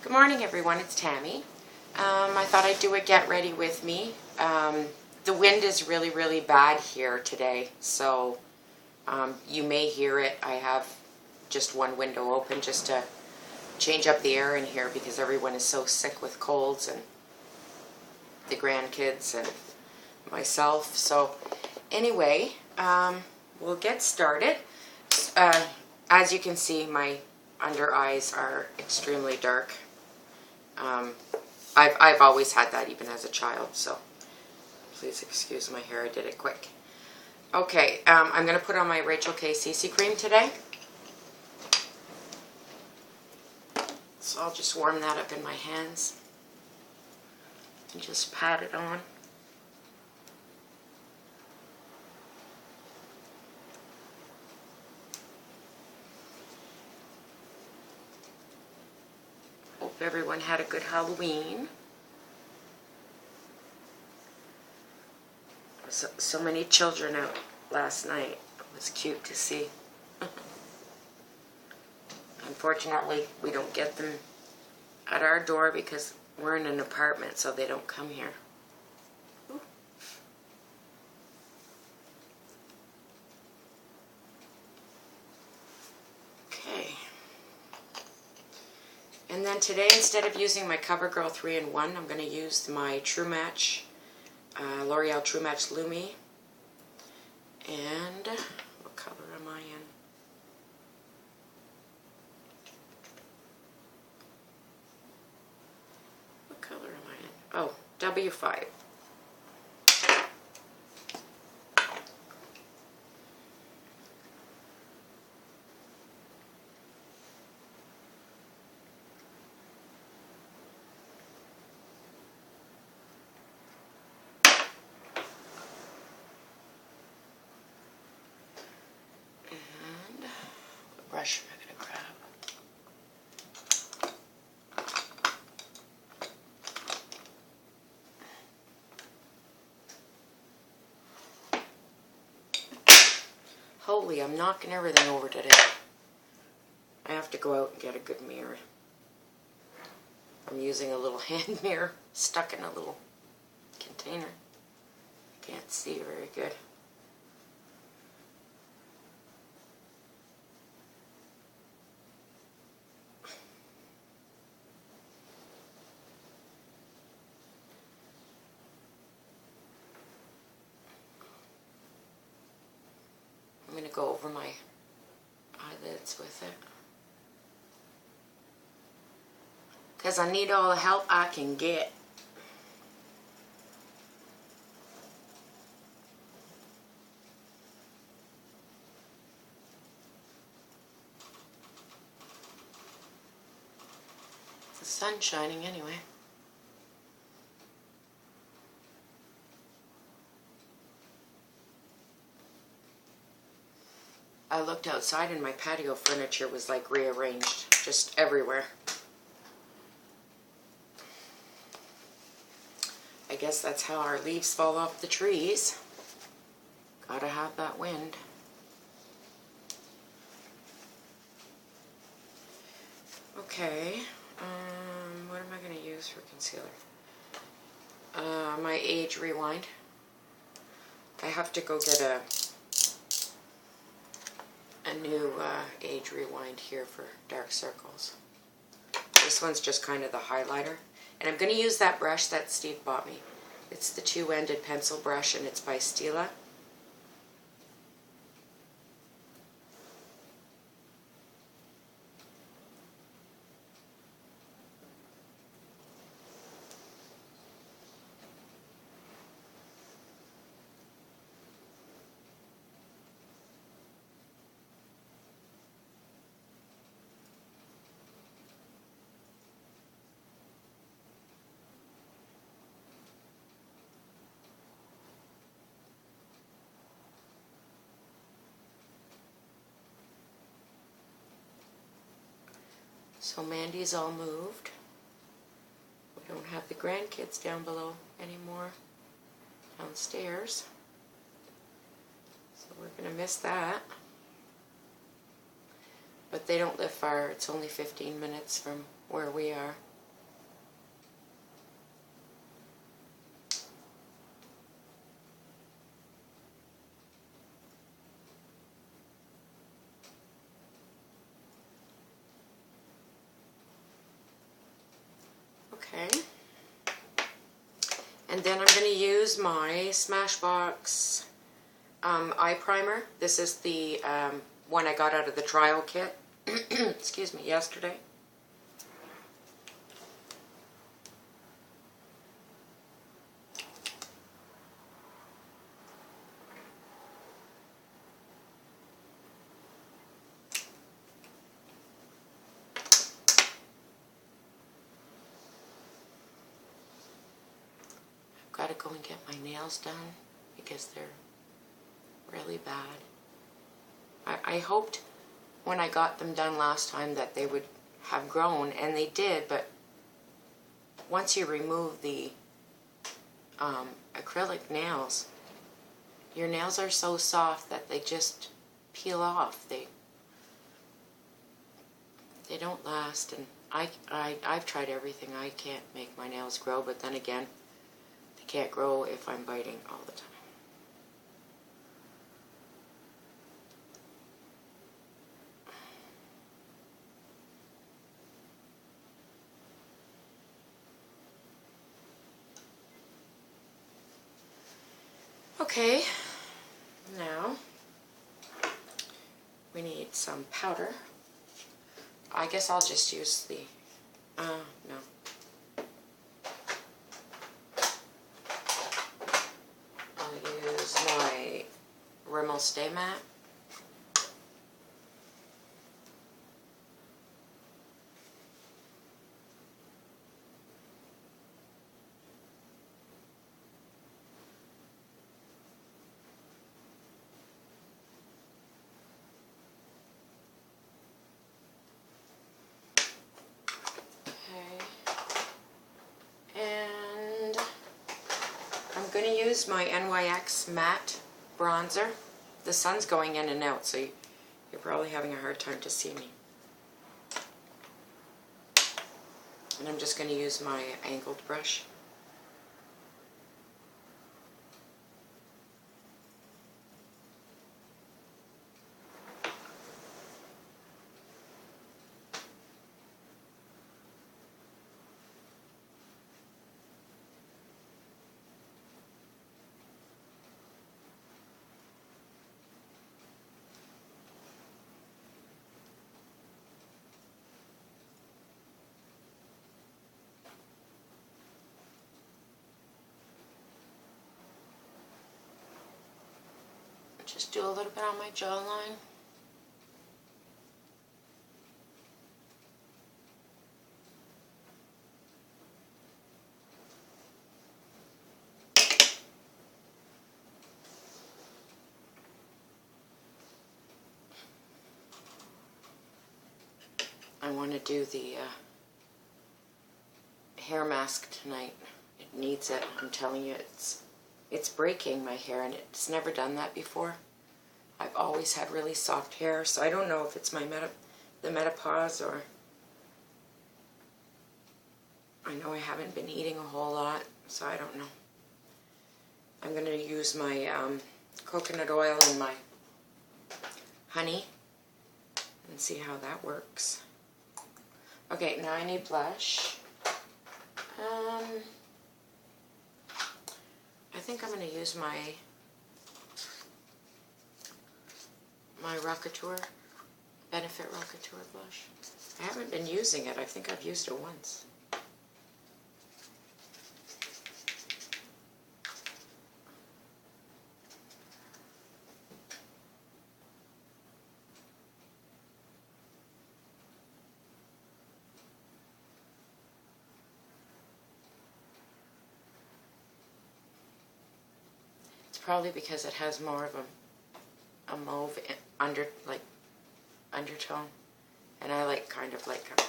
Good morning, everyone. It's Tammy. I thought I'd do a get ready with me. The wind is really, really bad here today, so you may hear it. I have just one window open just to change up the air in here because everyone is so sick with colds, and the grandkids and myself. So anyway, we'll get started. As you can see, my under eyes are extremely dark. I've always had that, even as a child, so please excuse my hair. I did it quick. Okay, I'm going to put on my Rachel K. CC cream today. So I'll just warm that up in my hands and just pat it on. Hope everyone had a good Halloween. So many children out last night. It was cute to see. Unfortunately, we don't get them at our door because we're in an apartment, so they don't come here. Ooh. Okay. And then today, instead of using my CoverGirl 3-in-1, I'm going to use my True Match, L'Oreal True Match Lumi. And what color am I in? What color am I in? Oh, W5. Brush I'm going to grab. Holy, I'm knocking everything over today. I have to go out and get a good mirror. I'm using a little hand mirror stuck in a little container. Can't see very good. I'm going to go over my eyelids with it, because I need all the help I can get. The sun's shining anyway. I looked outside and my patio furniture was like rearranged, just everywhere. I guess that's how our leaves fall off the trees. Gotta have that wind. Okay, what am I going to use for concealer? My Age Rewind. I have to go get a new Age Rewind here for dark circles. This one's just kind of the highlighter. And I'm going to use that brush that Steve bought me. It's the two-ended pencil brush, and it's by Stila. So Mandy's all moved. We don't have the grandkids down below anymore, downstairs. So we're going to miss that. But they don't live far. It's only 15 minutes from where we are. Okay. And then I'm going to use my Smashbox eye primer. This is the one I got out of the trial kit, excuse me, yesterday. Got to go and get my nails done because they're really bad. I hoped when I got them done last time that they would have grown, and they did, but once you remove the acrylic nails, your nails are so soft that they just peel off. They don't last, and I've tried everything. I can't make my nails grow, but then again, they can't grow if I'm biting all the time. Okay, now we need some powder. I guess I'll just use the, no. I'll use my Rimmel Stay Matte. I'm going to use my NYX matte bronzer. The sun's going in and out, so you're probably having a hard time to see me. And I'm just going to use my angled brush. Just do a little bit on my jawline. I want to do the hair mask tonight. It needs it. I'm telling you, it's breaking my hair, and it's never done that before. I've always had really soft hair, so I don't know if it's my the menopause, or I know I haven't been eating a whole lot, so I don't know. I'm going to use my coconut oil and my honey and see how that works. Okay, now I need blush. I think I'm going to use my Rockateur, Benefit Rockateur blush. I haven't been using it. I think I've used it once. It's probably because it has more of a mauve undertone, and I like kind of like a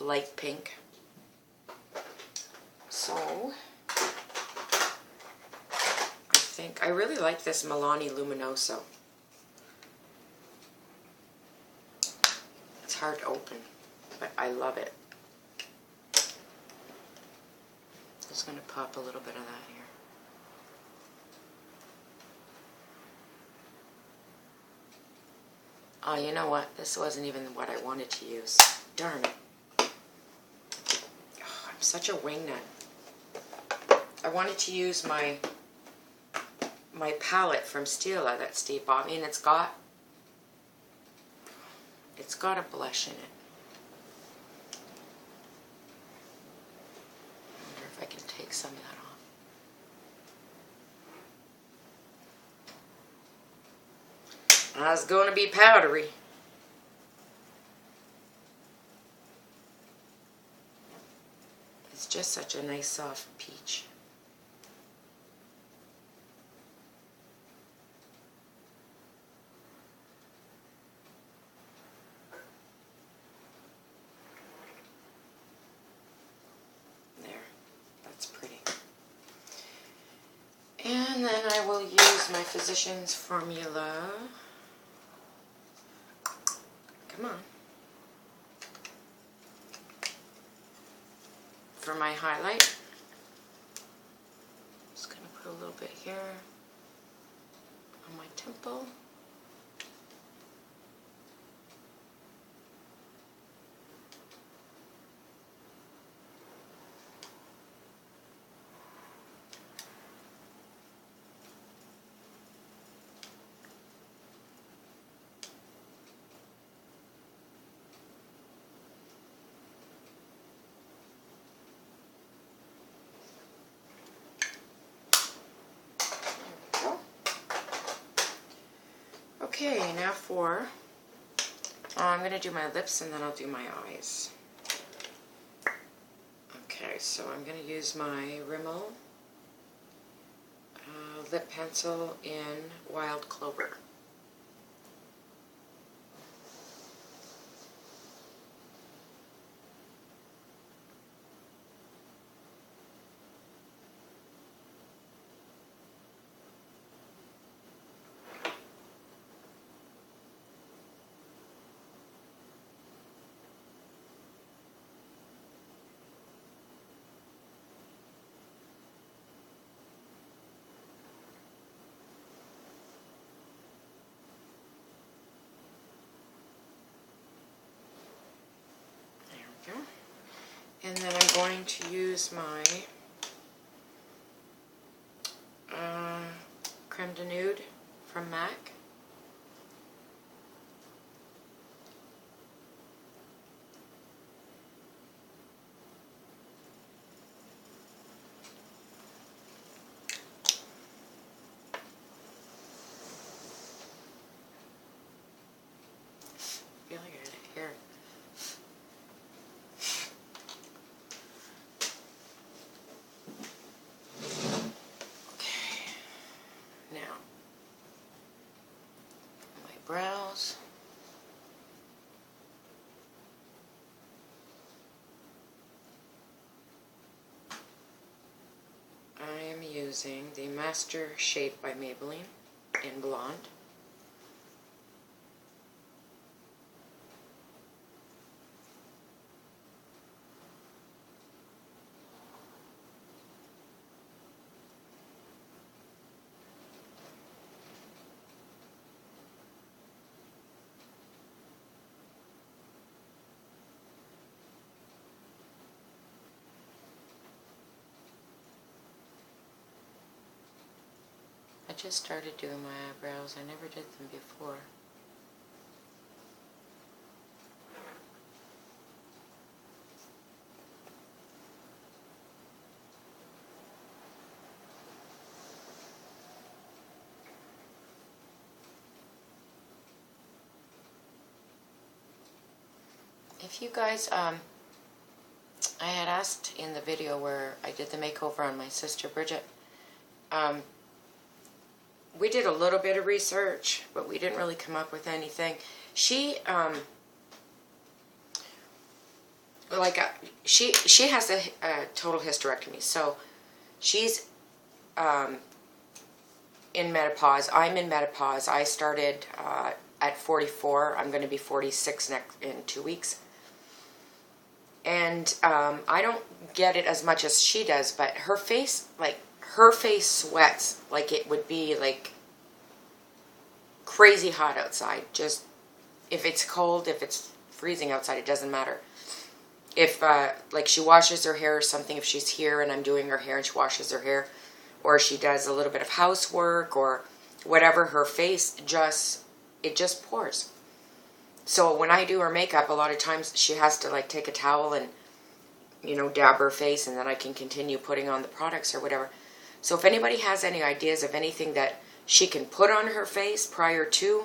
light pink. So I really like this Milani Luminoso. It's hard to open, but I love it. Just going to pop a little bit of that here. Oh, you know what? This wasn't even what I wanted to use. Darn it. Oh, I'm such a wingnut. I wanted to use my palette from Stila that Steve bought me, and it's got a blush in it. I wonder if I can take some of that off. That's going to be powdery. It's just such a nice soft peach. There, that's pretty. And then I will use my Physicians Formula. Come on. For my highlight. Just going to put a little bit here on my temple. Okay, now I'm going to do my lips and then I'll do my eyes. Okay, so I'm going to use my Rimmel lip pencil in Wild Clover. And then I'm going to use my Creme de Nude from MAC. I feel like I got a hair. Brows. I am using the Master Shape by Maybelline in Blonde. I just started doing my eyebrows. I never did them before. If you guys, I had asked in the video where I did the makeover on my sister Bridget, we did a little bit of research, but we didn't really come up with anything. She, she has a total hysterectomy, so she's in menopause. I'm in menopause. I started at 44. I'm going to be 46 in 2 weeks. And I don't get it as much as she does, but her face, her face sweats like it would be like crazy hot outside. Just if it's cold, if it's freezing outside, it doesn't matter. if like she washes her hair or something, if she's here and I'm doing her hair and she washes her hair, or she does a little bit of housework or whatever, her face just, it just pours. So when I do her makeup, a lot of times she has to like take a towel and, you know, dab her face, and then I can continue putting on the products or whatever. So if anybody has any ideas of anything that she can put on her face prior to,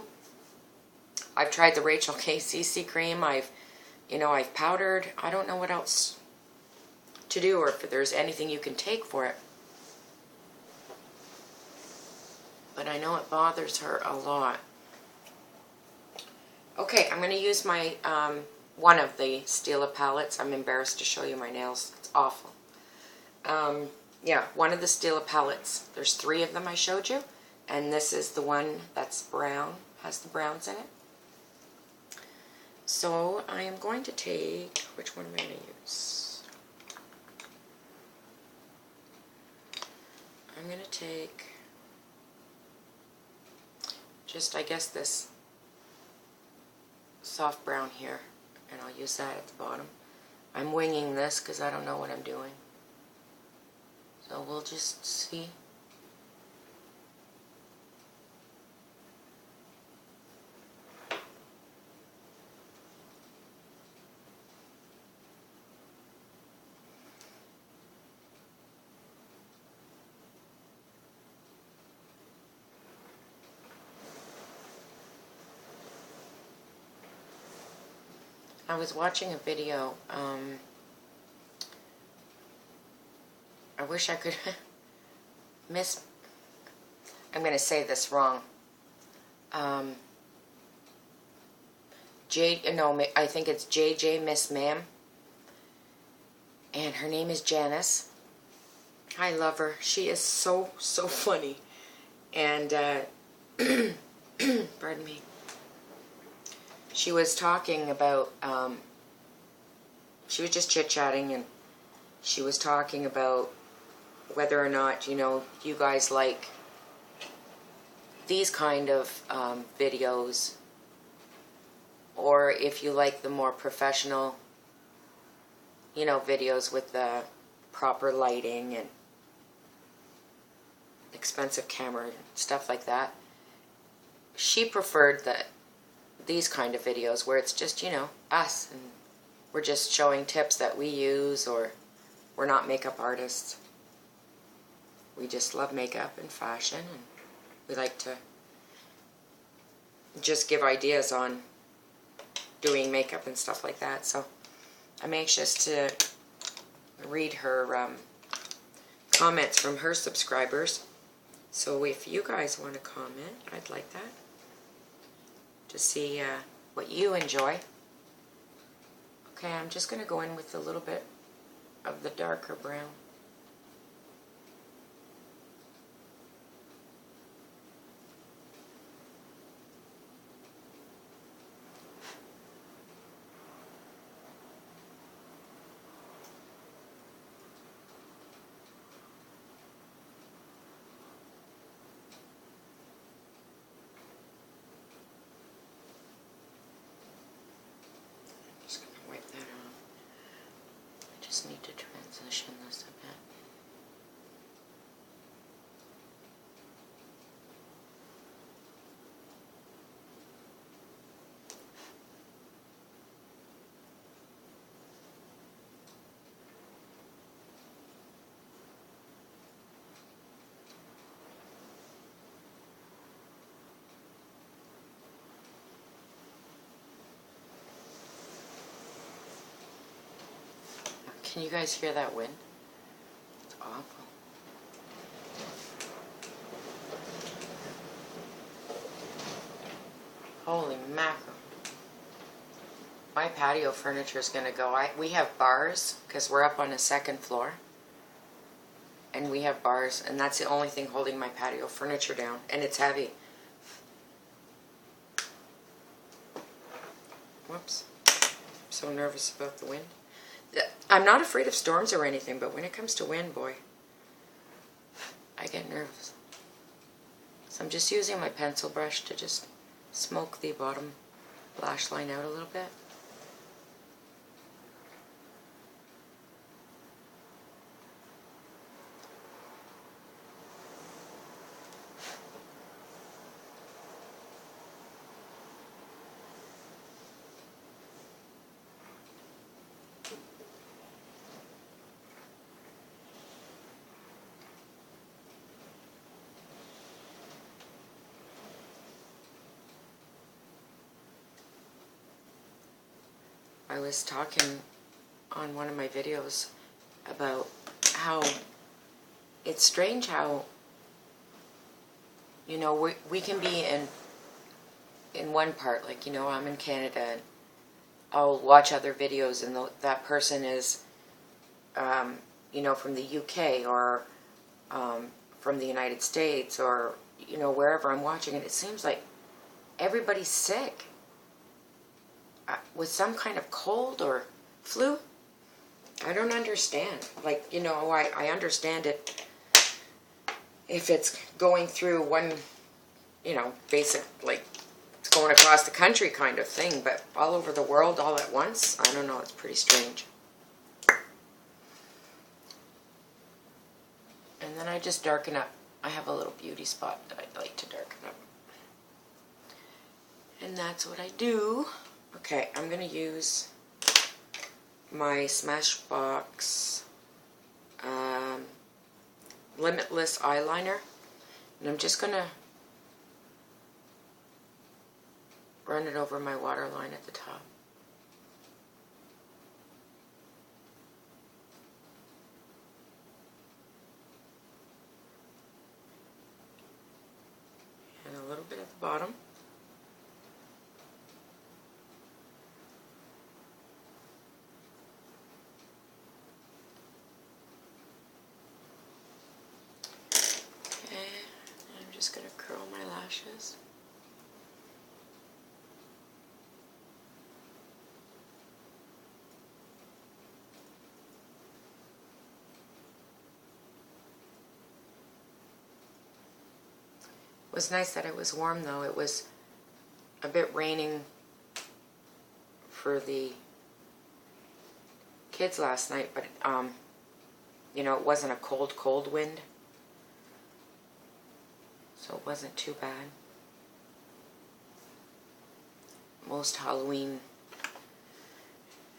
I've tried the Rachel K CC cream, I've powdered. I don't know what else to do, or if there's anything you can take for it. But I know it bothers her a lot. Okay, I'm going to use my, one of the Stila palettes. I'm embarrassed to show you my nails. It's awful. Yeah, one of the Stila palettes. There's 3 of them I showed you. And this is the one that's brown, has the browns in it. So I am going to take, which one am I going to use? I'm going to take just, I guess, this soft brown here, and I'll use that at the bottom. I'm winging this because I don't know what I'm doing. So we'll just see. I was watching a video, I wish I could I'm going to say this wrong. I think it's JJ Miss Ma'am, and her name is Janice. I love her. She is so funny, and pardon me. She was talking about, she was just chit-chatting, and she was talking about whether or not, you guys like these kind of videos, or if you like the more professional, videos with the proper lighting and expensive camera and stuff like that. She preferred these kind of videos where it's just, us, and we're just showing tips that we use, or we're not makeup artists. We just love makeup and fashion, and we like to just give ideas on doing makeup and stuff like that. So I'm anxious to read her comments from her subscribers. So if you guys want to comment, I'd like that, to see what you enjoy. Okay, I'm just going to go in with a little bit of the darker brown. Just need to transition this a bit. Can you guys hear that wind? It's awful. Holy mackerel. My patio furniture is going to go. We have bars because we're up on the 2nd floor. And we have bars, and that's the only thing holding my patio furniture down. And it's heavy. Whoops. I'm so nervous about the wind. I'm not afraid of storms or anything, but when it comes to wind, boy, I get nervous. So I'm just using my pencil brush to just smoke the bottom lash line out a little bit. I was talking on one of my videos about how it's strange how, you know, we can be in one part, like, you know, I'm in Canada and I'll watch other videos and that person is, you know, from the UK or from the United States or, you know, wherever I'm watching it. It seems like everybody's sick with some kind of cold or flu. I don't understand. Like, you know, I understand it if it's going through one, you know, basic, like, it's going across the country kind of thing, but all over the world all at once, I don't know, it's pretty strange. And then I just darken up. I have a little beauty spot that I'd like to darken up. And that's what I do. Okay, I'm going to use my Smashbox Limitless eyeliner. And I'm just going to run it over my waterline at the top. And a little bit at the bottom. I'm just going to curl my lashes. It was nice that it was warm though. It was a bit raining for the kids last night, but you know, it wasn't a cold wind. So it wasn't too bad. Most Halloween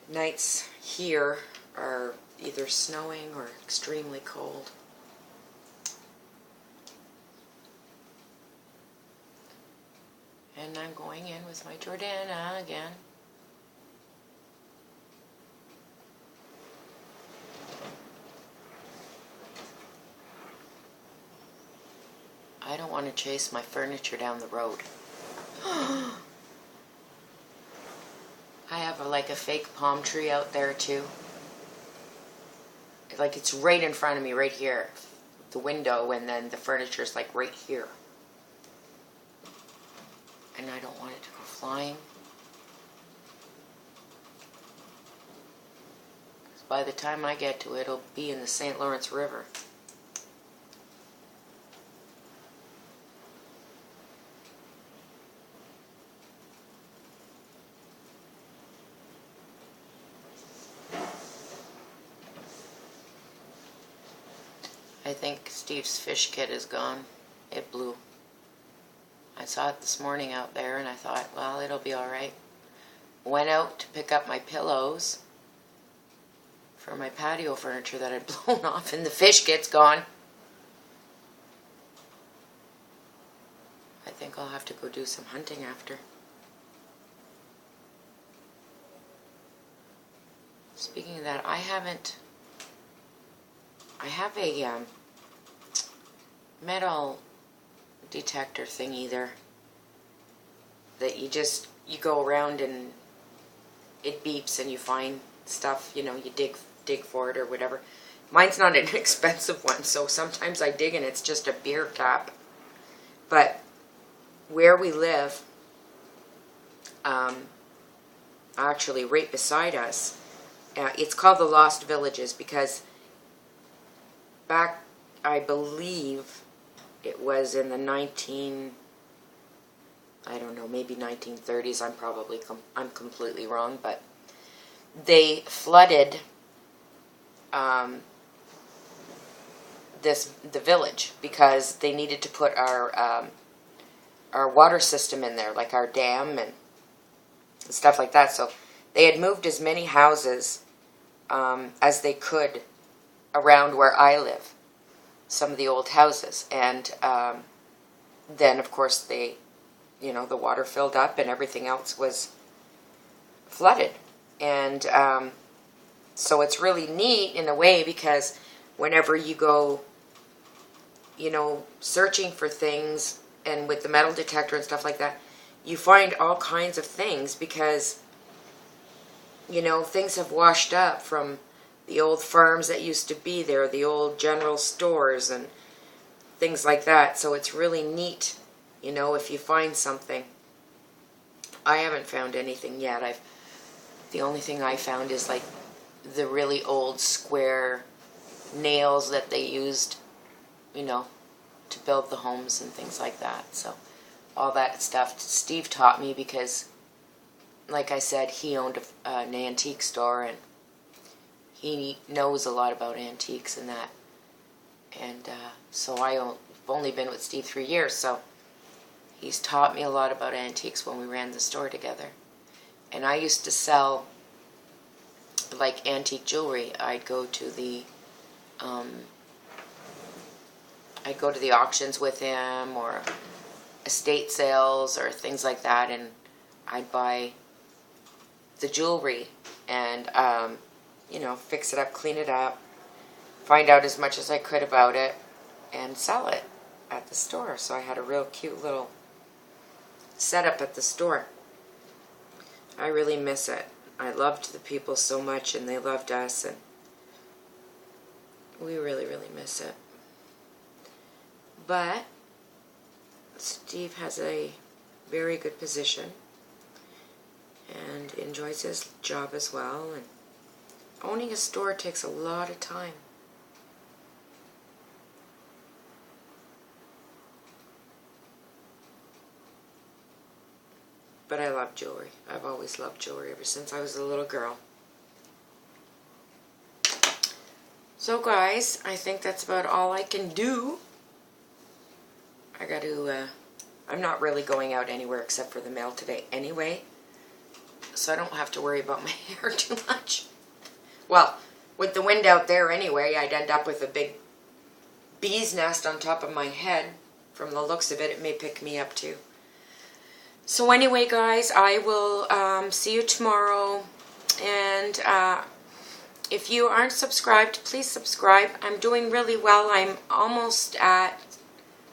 nights here are either snowing or extremely cold. And I'm going in with my Jordana again. I don't want to chase my furniture down the road. I have like a fake palm tree out there too. Like it's right in front of me, right here. The window, and then the furniture's like right here. And I don't want it to go flying. Because by the time I get to it, it'll be in the St. Lawrence River. I think Steve's fish kit is gone. It blew. I saw it this morning out there and I thought, well, it'll be alright. Went out to pick up my pillows for my patio furniture that had blown off and the fish kit's gone. I think I'll have to go do some hunting after. Speaking of that, I have a metal detector thing either that you go around and it beeps and you find stuff, you know, you dig for it or whatever. Mine's not an expensive one, so sometimes I dig and it's just a beer cap. But where we live, actually right beside us, it's called the Lost Villages because back, I believe it was in the I don't know, maybe 1930s. I'm completely wrong, but they flooded the village because they needed to put our water system in there, like our dam and stuff like that. So they had moved as many houses as they could around where I live, some of the old houses, and then of course the water filled up and everything else was flooded. And so it's really neat in a way, because whenever you go, you know, searching for things, and with the metal detector and stuff like that, you find all kinds of things, because, you know, things have washed up from the old farms that used to be there, the old general stores and things like that. So it's really neat, you know, if you find something. I haven't found anything yet. The only thing I found is like the really old square nails that they used, you know, to build the homes and things like that. So all that stuff Steve taught me, because like I said, he owned an antique store, and he knows a lot about antiques and that. And so I've only been with Steve 3 years, so he's taught me a lot about antiques when we ran the store together. And I used to sell like antique jewelry. I'd go to the auctions with him, or estate sales or things like that, and I'd buy the jewelry and you know, fix it up, clean it up, find out as much as I could about it, and sell it at the store. So I had a real cute little setup at the store. I really miss it. I loved the people so much, and they loved us, and we really, really miss it. But Steve has a very good position and enjoys his job as well, and owning a store takes a lot of time. But I love jewelry. I've always loved jewelry ever since I was a little girl. So guys, I think that's about all I can do. I got to, I'm not really going out anywhere except for the mail today anyway, so I don't have to worry about my hair too much. Well, with the wind out there anyway, I'd end up with a big bee's nest on top of my head. From the looks of it, it may pick me up too. So anyway, guys, I will see you tomorrow. And if you aren't subscribed, please subscribe. I'm doing really well. I'm almost at,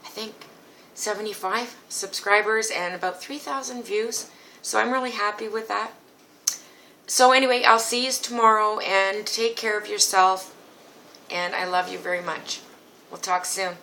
I think, 75 subscribers and about 3,000 views. So I'm really happy with that. So anyway, I'll see you tomorrow, and take care of yourself. And I love you very much. We'll talk soon.